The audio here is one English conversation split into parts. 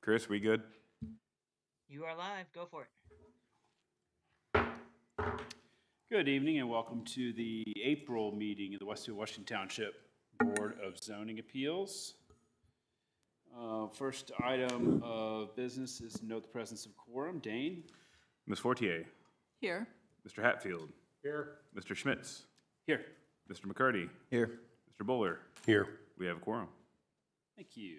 Chris, we good? You are live. Go for it. Good evening and welcome to the April meeting of the Westfield, Washington Township Board of Zoning Appeals. First item of business is to note the presence of quorum. Dane? Ms. Fortier? Here. Mr. Hatfield? Here. Mr. Schmitz? Here. Mr. McCarty? Here. Mr. Bowler? Here. We have a quorum. Thank you.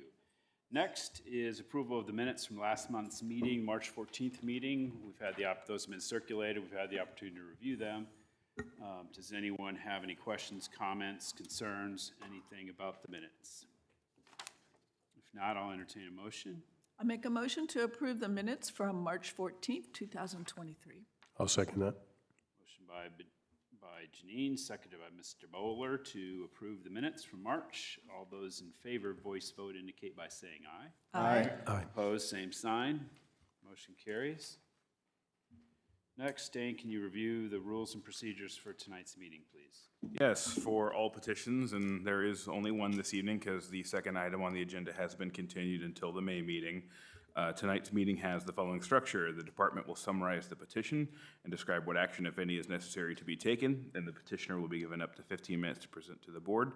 Next is approval of the minutes from last month's meeting, March 14th meeting. We've had those have been circulated. We've had the opportunity to review them. Does anyone have any questions, comments, concerns, anything about the minutes? If not, I'll entertain a motion. I make a motion to approve the minutes from March 14th, 2023. I'll second that. Motion by Janine, seconded by Mr. Bowler to approve the minutes from March. All those in favor, voice vote indicate by saying aye. Aye. Aye. Opposed, same sign. Motion carries. Next, Dane, can you review the rules and procedures for tonight's meeting, please? Yes, for all petitions, and there is only one this evening because the second item on the agenda has been continued until the May meeting. Tonight's meeting has the following structure. The department will summarize the petition and describe what action, if any, is necessary to be taken. Then the petitioner will be given up to 15 minutes to present to the board.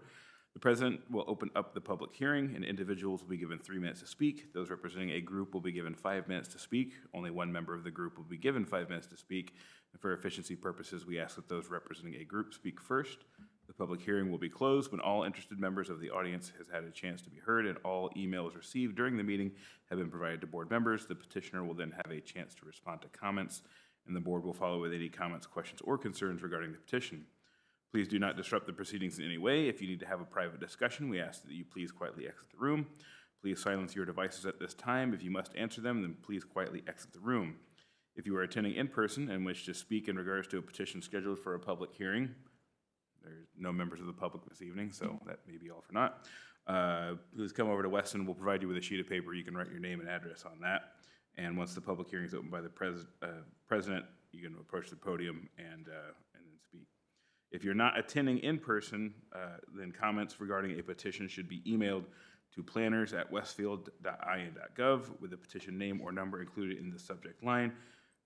The president will open up the public hearing, and individuals will be given 3 minutes to speak. Those representing a group will be given 5 minutes to speak. Only one member of the group will be given 5 minutes to speak. And for efficiency purposes, we ask that those representing a group speak first. The public hearing will be closed when all interested members of the audience has had a chance to be heard and all emails received during the meeting have been provided to board members. The petitioner will then have a chance to respond to comments, and the board will follow with any comments, questions, or concerns regarding the petition. Please do not disrupt the proceedings in any way. If you need to have a private discussion, we ask that you please quietly exit the room. Please silence your devices at this time. If you must answer them, then please quietly exit the room. If you are attending in person and wish to speak in regards to a petition scheduled for a public hearing, there's no members of the public this evening, so that may be all for naught. Please come over to Weston. We'll provide you with a sheet of paper. You can write your name and address on that. And once the public hearing is opened by the president, you can approach the podium and then speak. If you're not attending in person, then comments regarding a petition should be emailed to planners@westfield.in.gov with the petition name or number included in the subject line.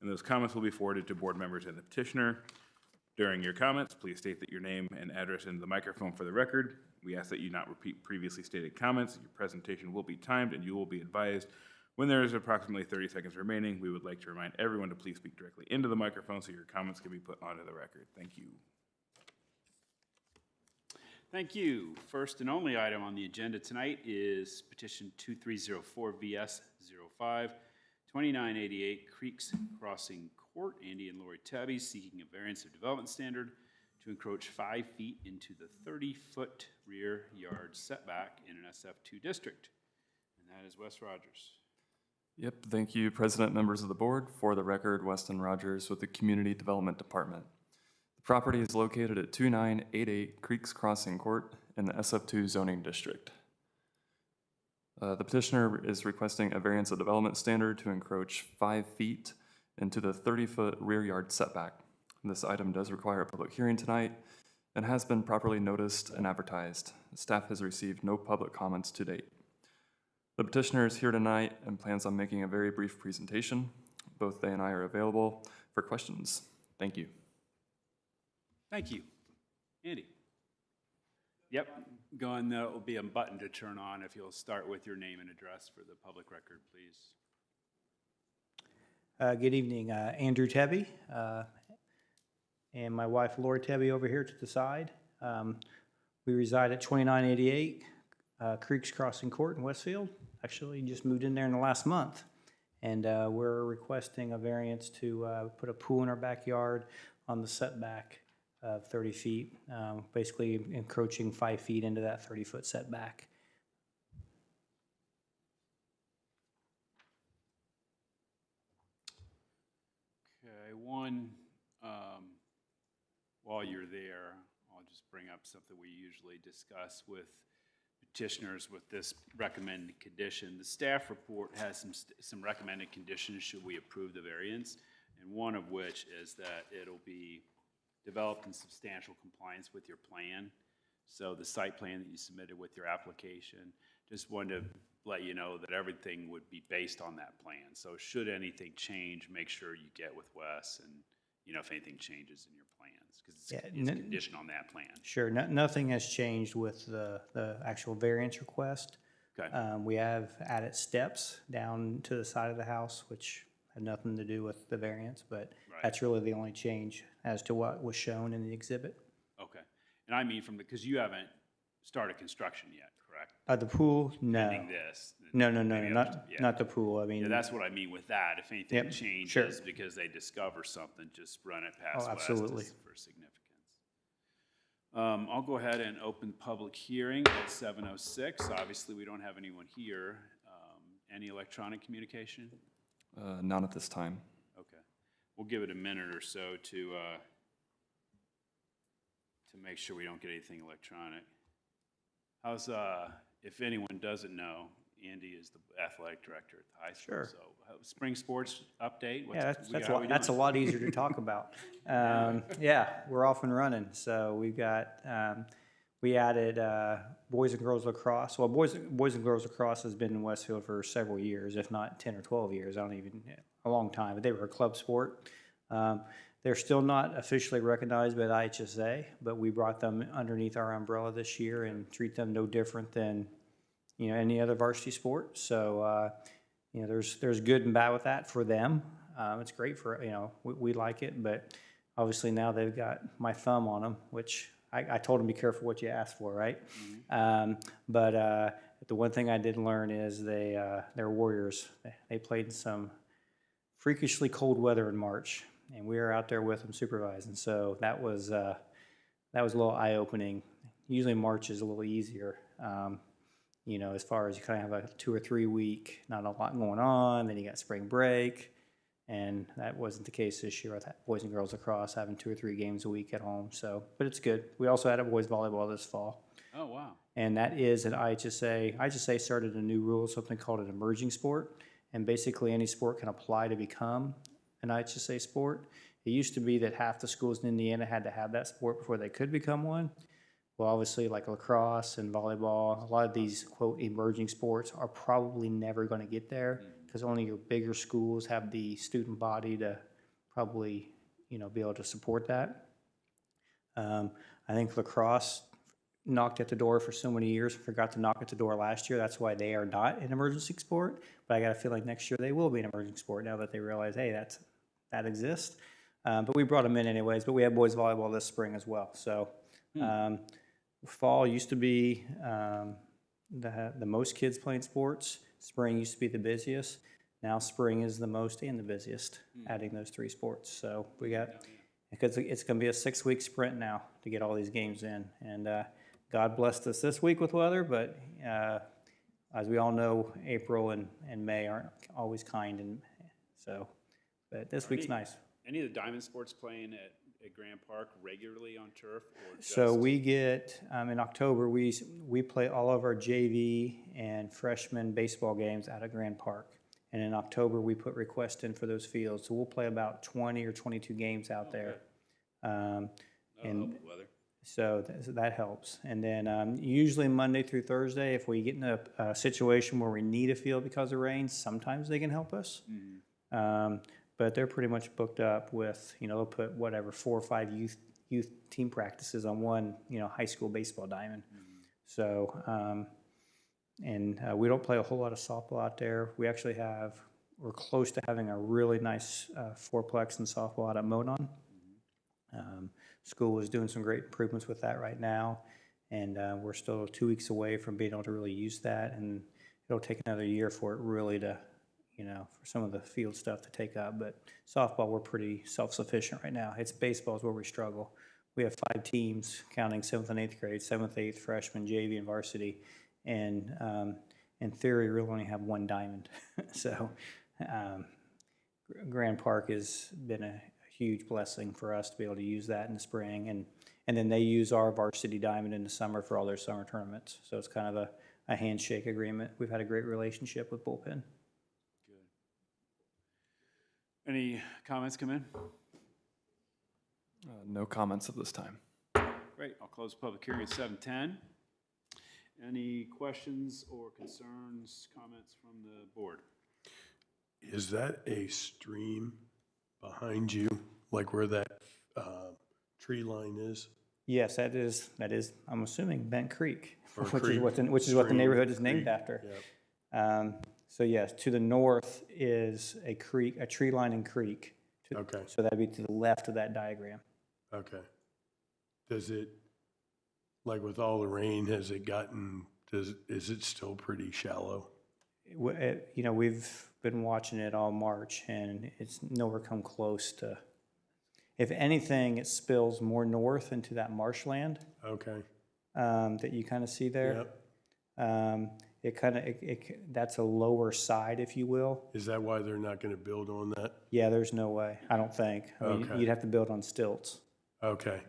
And those comments will be forwarded to board members and the petitioner. During your comments, please state that your name and address into the microphone for the record. We ask that you not repeat previously stated comments. Your presentation will be timed and you will be advised when there is approximately 30 seconds remaining. We would like to remind everyone to please speak directly into the microphone so your comments can be put onto the record. Thank you. Thank you. First and only item on the agenda tonight is petition 2304 VS05, 2988 Creeks Crossing Court. Andy and Lori Tabby seeking a variance of development standard to encroach 5 feet into the 30-foot rear yard setback in an SF2 district. And that is Wes Rogers. Yep, thank you, President, members of the board. For the record, Weston Rogers with the Community Development Department. The property is located at 2988 Creeks Crossing Court in the SF2 zoning district. The petitioner is requesting a variance of development standard to encroach 5 feet into the 30-foot rear yard setback. This item does require a public hearing tonight and has been properly noticed and advertised. Staff has received no public comments to date. The petitioner is here tonight and plans on making a very brief presentation. Both they and I are available for questions. Thank you. Thank you. Andy? Yep, there will be a button to turn on if you'll start with your name and address for the public record, please. Good evening, Andrew Tebby, and my wife Laura Tebby over here to the side. We reside at 2988 Creeks Crossing Court in Westfield. Actually, just moved in there in the last month, and we're requesting a variance to put a pool in our backyard on the setback of 30 feet, basically encroaching 5 feet into that 30-foot setback. Okay, while you're there, I'll just bring up something we usually discuss with petitioners with this recommended condition. The staff report has some recommended conditions should we approve the variance, and one of which is that it'll be developed in substantial compliance with your plan. So the site plan that you submitted with your application, just wanted to let you know that everything would be based on that plan. So should anything change, make sure you get with Wes and, you know, if anything changes in your plans, because Yeah, it's conditioned on that plan. Sure, nothing has changed with the actual variance request. Okay. We have added steps down to the side of the house, which had nothing to do with the variance, but Right. that's really the only change as to what was shown in the exhibit. Okay. And I mean because you haven't started construction yet, correct? The pool, no. Pending this. No, maybe yeah. not the pool, I mean. Yeah, that's what I mean with that. If anything Yep, changes sure. because they discover something, just run it past Oh, Wes absolutely. for significance. I'll go ahead and open public hearing at 7:06. Obviously, we don't have anyone here. Any electronic communication? None at this time. Okay. We'll give it a minute or so to make sure we don't get anything electronic. How's, if anyone doesn't know, Andy is the athletic director at the high school. Sure. So, spring sports update? Yeah, how we that's a doing? lot easier to talk about. Yeah, we're off and running. So we've got, we added boys and girls lacrosse. Well, boys and girls lacrosse has been in Westfield for several years, if not 10 or 12 years. I don't even, a long time, but they were a club sport. They're still not officially recognized by the IHSA, but we brought them underneath our umbrella this year and treat them no different than, you know, any other varsity sport. So, you know, there's good and bad with that for them. It's great for, you know, we like it, but obviously now they've got my thumb on them, which I told them be careful what you ask for, right? But the one thing I did learn is they're warriors. They played in some freakishly cold weather in March, and we were out there with them supervising. So that was a little eye-opening. Usually March is a little easier. You know, as far as you kind of have a 2 or 3 week, not a lot going on, then you got spring break, and that wasn't the case this year with boys and girls lacrosse having 2 or 3 games a week at home. So, but it's good. We also had a boys volleyball this fall, Oh, wow. and that is an IHSA. IHSA started a new rule, something called an emerging sport, and basically any sport can apply to become an IHSA sport. It used to be that half the schools in Indiana had to have that sport before they could become one. Well, obviously, like lacrosse and volleyball, a lot of these, quote, emerging sports are probably never going to get there because only your bigger schools have the student body to probably, you know, be able to support that. I think lacrosse knocked at the door for so many years, forgot to knock at the door last year. That's why they are not an emergency sport. But I got a feeling next year they will be an emerging sport now that they realize, hey, that exists. But we brought them in anyways. But we have boys volleyball this spring as well. So. Fall used to be the most kids playing sports. Spring used to be the busiest. Now spring is the most and the busiest, adding those 3 sports. So we got, because it's going to be a 6-week sprint now to get all these games in. And God blessed us this week with weather, but as we all know, April and May aren't always kind. And so, but this week's nice. Any of the diamond sports playing at Grand Park regularly on turf? Or just... So we get, in October, we play all of our JV and freshman baseball games out of Grand Park. And in October, we put requests in for those fields. So we'll play about 20 or 22 games out there. That'll help with weather. So that helps. And then usually Monday through Thursday, if we get in a situation where we need a field because of rain, sometimes they can help us. But they're pretty much booked up with, you know, they'll put whatever 4 or 5 youth team practices on one, you know, high school baseball diamond. So, and we don't play a whole lot of softball out there. We actually we're close to having a really nice fourplex in softball out at Monon. School is doing some great improvements with that right now. And we're still 2 weeks away from being able to really use that. And it'll take another year for it really to, you know, for some of the field stuff to take up. But softball, we're pretty self-sufficient right now. It's baseball is where we struggle. We have 5 teams, counting 7th and 8th grade, 7th, 8th, freshman, JV, and varsity. And in theory, we only have 1 diamond. So Grand Park has been a huge blessing for us to be able to use that in the spring. And then they use our varsity diamond in the summer for all their summer tournaments. So it's kind of a handshake agreement. We've had a great relationship with Bullpen. Any comments come in? No comments at this time. Great. I'll close the public hearing at 7:10. Any questions or concerns, comments from the board? Is that a stream behind you, like where that tree line is? Yes, that is, I'm assuming Bent Creek, Or which is creek, what the stream, neighborhood is named creek, after. Yep. So yes, to the north is a creek, a tree line and creek. Okay, So that'd be to the left of that diagram. okay. Does it, like with all the rain, has it gotten, is it still pretty shallow? You know, we've been watching it all March, and it's nowhere come close to, if anything, it spills more north into that marshland Okay, that you kind of see there. yep. That's a lower side, if you will. Is that why they're not gonna build on that? Yeah, there's no way, I don't think. I mean, Okay. you'd have to build on stilts. Okay,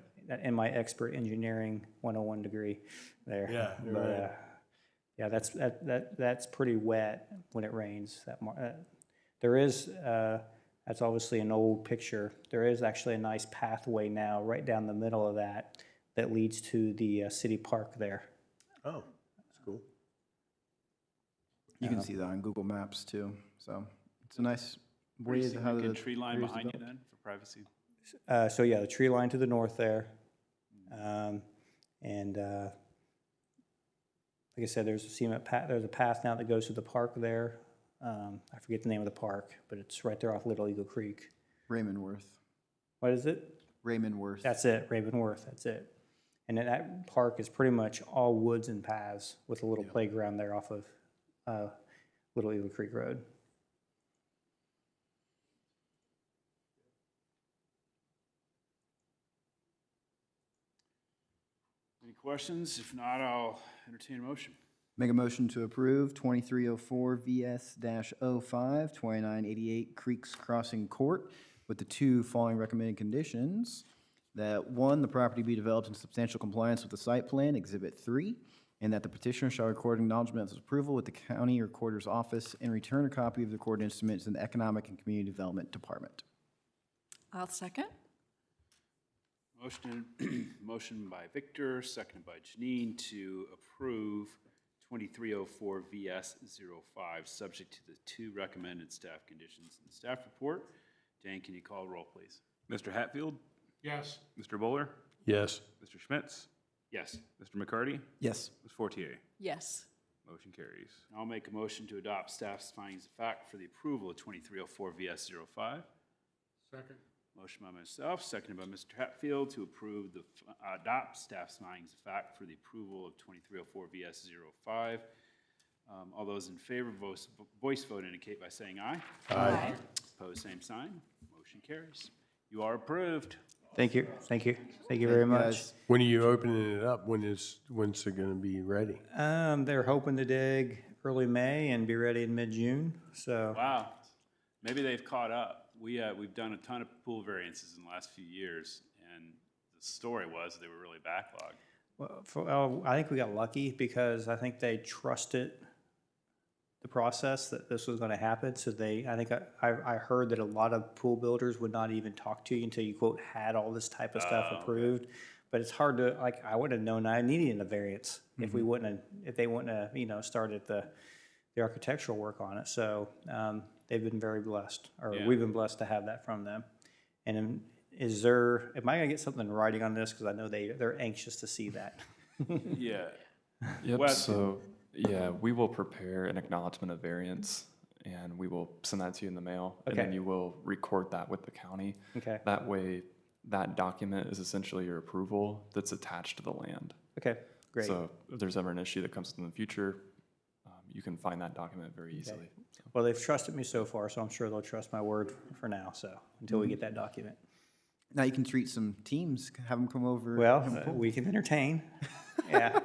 In my expert engineering 101 degree there. Yeah, you're But, right. yeah, that's pretty wet when it rains. There is, that's obviously an old picture. There is actually a nice pathway now right down the middle of that leads to the city park there. oh, that's cool. You can see that on Google Maps too, so it's a nice way Pretty to how the. significant tree line area's behind you developed. then, for privacy? So yeah, the tree line to the north there. And like I said, there's a cement path, there's a path now that goes to the park there. I forget the name of the park, but it's right there off Little Eagle Creek. Raymondworth. What is it? Raymondworth. That's it, Ravenworth, that's it. And then that park is pretty much all woods and paths with a little playground there off of Little Eagle Creek Road. Any questions? If not, I'll entertain a motion. Make a motion to approve 2304 VS-05, 2988 Creeks Crossing Court with the two following recommended conditions. That one, the property be developed in substantial compliance with the site plan, Exhibit 3, and that the petitioner shall record acknowledgement of his approval with the county recorder's office and return a copy of the recorded instruments in the Economic and Community Development Department. I'll second. Motion by Victor, seconded by Janine to approve 2304 VS-05, subject to the two recommended staff conditions in the staff report. Dan, can you call roll, please? Mr. Hatfield? Yes. Mr. Bowler? Yes. Mr. Schmitz? Yes. Mr. McCarty? Yes. Ms. Fortier? Yes. Motion carries. I'll make a motion to adopt staff's findings of fact for the approval of 2304 VS-05. Second. Motion by myself, seconded by Mr. Hatfield to approve adopt staff's findings of fact for the approval of 2304 VS-05. All those in favor, voice vote indicate by saying aye. Aye. Opposed, same sign. Motion carries. You are approved. Thank you, thank you, thank you very much. Guys, When are you opening it up? When's it gonna be ready? They're hoping to dig early May and be ready in mid-June, so. Wow. Maybe they've caught up. We've done a ton of pool variances in the last few years, and the story was they were really backlogged. Well, I think we got lucky because I think they trusted the process that this was going to happen. So I heard that a lot of pool builders would not even talk to you until you quote had all this type of stuff approved. But it's hard to, like, I would have known I needed a variance if they wouldn't have, started the architectural work on it. So they've been very blessed, or Yeah. we've been blessed to have that from them. And am I going to get something in writing on this? Because I know they're anxious to see that. Yeah. Yep, Wes- so, yeah, we will prepare an acknowledgement of variance, and we will send that to you in the mail. And then Okay. you will record that with the county. Okay. That way, that document is essentially your approval that's attached to the land. Okay, great. So if there's ever an issue that comes in the future, you can find that document very easily. So, Well, they've trusted me so far, so I'm sure they'll trust my word for now, so, until we get that document. now you can treat some teams, have them come over. Well, we can entertain, yeah.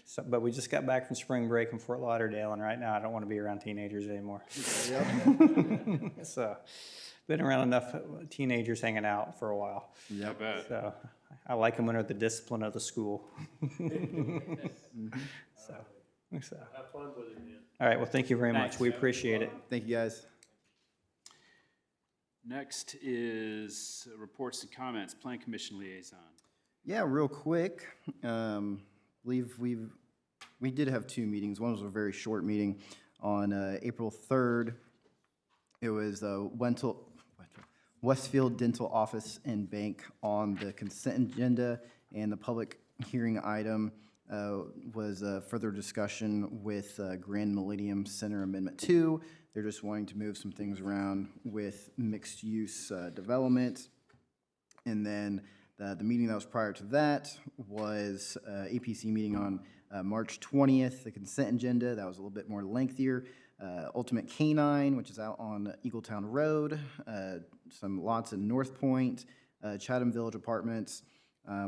So, but we just got back from spring break in Fort Lauderdale, and right now I don't want to be around teenagers anymore. So, been around enough teenagers hanging out for a while. I bet. So, I like them under the discipline of the school. So. Have fun with it, man. All right, well, thank you very much. Thanks. We appreciate it. Thank you, guys. Next is reports and comments, Plan Commission liaison. Yeah, real quick, believe we we did have two meetings. One was a very short meeting on April 3rd. It was Westfield Dental Office and Bank on the consent agenda, and the public hearing item was further discussion with Grand Millennium Center Amendment 2. They're just wanting to move some things around with mixed-use development. And then the meeting that was prior to that was APC meeting on March 20th, the consent agenda. That was a little bit more lengthier. Ultimate Canine, which is out on Eagletown Road, some lots in North Point, Chatham Village Apartments.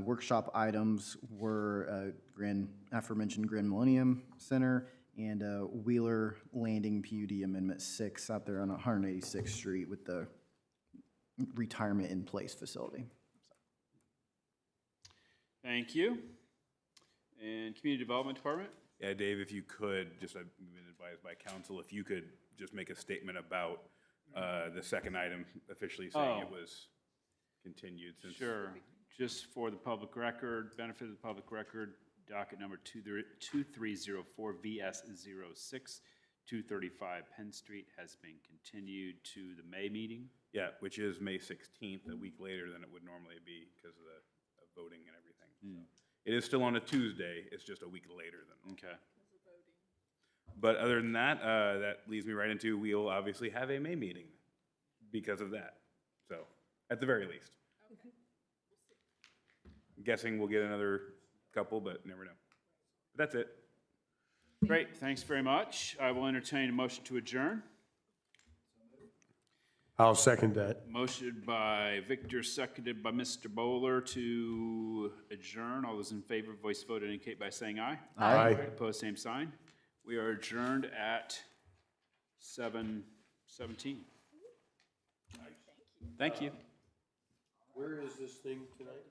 Workshop items were aforementioned Grand Millennium Center and Wheeler Landing PUD Amendment 6 out there on 186th Street with the retirement in place facility. Thank you. And Community Development Department? Yeah, Dave, if you could, just I've been advised by council, if you could just make a statement about the second item officially saying it was continued since. Sure. Just for the public record, benefit of the public record, docket number 2304 VS06, 235 Penn Street has been continued to the May meeting. Yeah, which is May 16th, a week later than it would normally be because of the voting and everything. So it is still on a Tuesday, it's just a week later than. Okay. But other than that, that leads me right into, we'll obviously have a May meeting because of that. So, at the very least. I'm guessing we'll get another couple, but never know. But that's it. Great, thanks very much. I will entertain a motion to adjourn. I'll second that. Motion by Victor, seconded by Mr. Bowler to adjourn. All those in favor, voice vote indicate by saying aye. Aye. Opposed, same sign. We are adjourned at 7:17. Thank you. Where is this thing tonight?